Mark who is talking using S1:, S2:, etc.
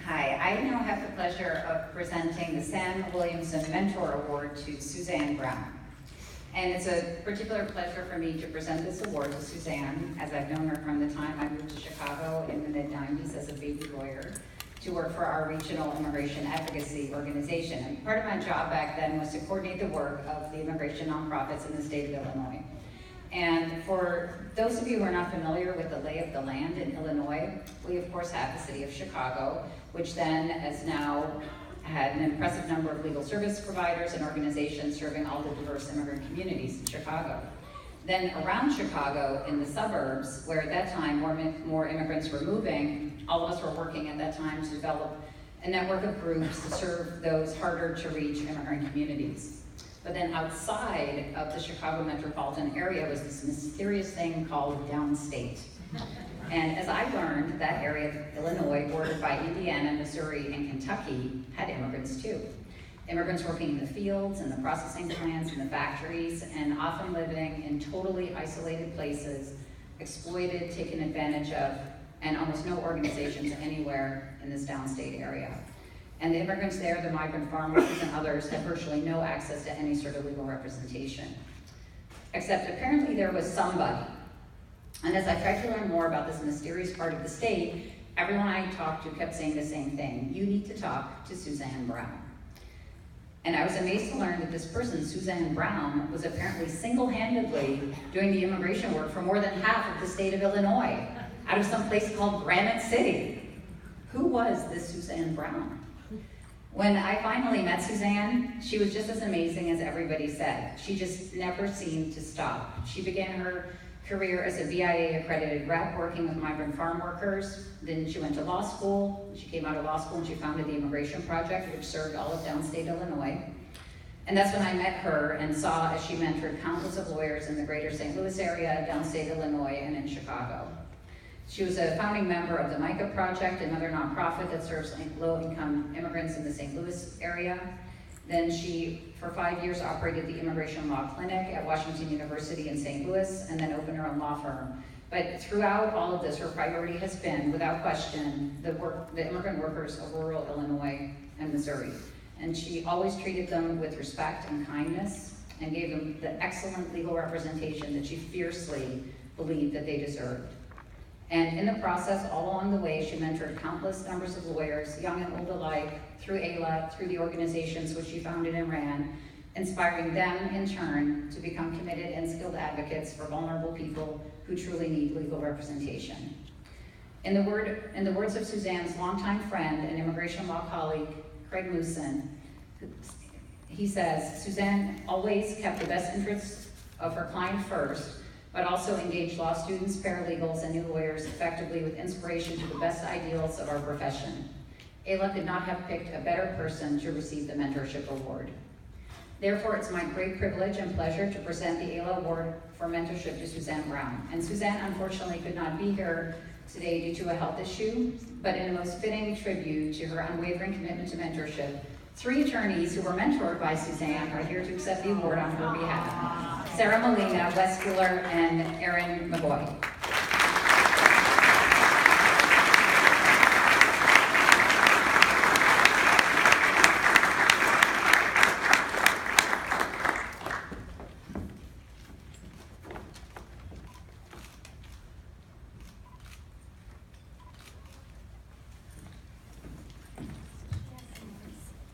S1: Hi, I now have the pleasure of presenting the Sam Williamson Mentor Award to Susanne Brown. And it's a particular pleasure for me to present this award to Susanne, as I've known her from the time I moved to Chicago in the mid-90s as a baby lawyer to work for our regional immigration advocacy organization. And part of my job back then was to coordinate the work of the immigration nonprofits in the state of Illinois. And for those of you who are not familiar with the lay of the land in Illinois, we of course have the city of Chicago, which then has now had an impressive number of legal service providers and organizations serving all the diverse immigrant communities in Chicago. Then around Chicago, in the suburbs, where at that time more immigrants were moving, all of us were working at that time to develop a network of groups to serve those harder to reach immigrant communities. But then outside of the Chicago metropolitan area was this mysterious thing called downstate. And as I learned, that area of Illinois, bordered by Indiana, Missouri, and Kentucky, had immigrants too. Immigrants working in the fields, and the processing plants, and the factories, and often living in totally isolated places, exploited, taken advantage of, and almost no organizations anywhere in this downstate area. And the immigrants there, the migrant farm workers and others, had virtually no access to any sort of legal representation. Except apparently there was somebody. And as I tried to learn more about this mysterious part of the state, everyone I talked to kept saying the same thing: you need to talk to Susanne Brown. And I was amazed to learn that this person, Susanne Brown, was apparently single-handedly doing the immigration work for more than half of the state of Illinois, out of some place called Granite City. Who was this Susanne Brown? When I finally met Susanne, she was just as amazing as everybody said. She just never seemed to stop. She began her career as a BIA-accredited rep working with migrant farm workers. Then she went to law school. She came out of law school and she founded the Immigration Project, which served all of downstate Illinois. And that's when I met her and saw as she mentored countless of lawyers in the greater St. Louis area, downstate Illinois, and in Chicago. She was a founding member of the Marketa Project, another nonprofit that serves low-income immigrants in the St. Louis area. Then she, for 5 years, operated the Immigration Law Clinic at Washington University in St. Louis, and then opened her own law firm. But throughout all of this, her priority has been, without question, the immigrant workers of rural Illinois and Missouri. And she always treated them with respect and kindness, and gave them the excellent legal representation that she fiercely believed that they deserved. And in the process, all along the way, she mentored countless numbers of lawyers, young and old alike, through AILA, through the organizations which she founded and ran, inspiring them, in turn, to become committed and skilled advocates for vulnerable people who truly need legal representation. In the words of Susanne's longtime friend and immigration law colleague, Craig Mooson, he says, Susanne always kept the best interests of her client first, but also engaged law students, paralegals, and new lawyers effectively with inspiration to the best ideals of our profession. AILA could not have picked a better person to receive the mentorship award. Therefore, it's my great privilege and pleasure to present the AILA Award for Mentorship to Susanne Brown. And Susanne, unfortunately, could not be here today due to a health issue, but in a most fitting tribute to her unwavering commitment to mentorship, 3 attorneys who were mentored by Susanne are here to accept the award on her behalf: Sarah Molina, Wes Fuller, and Erin McGoy.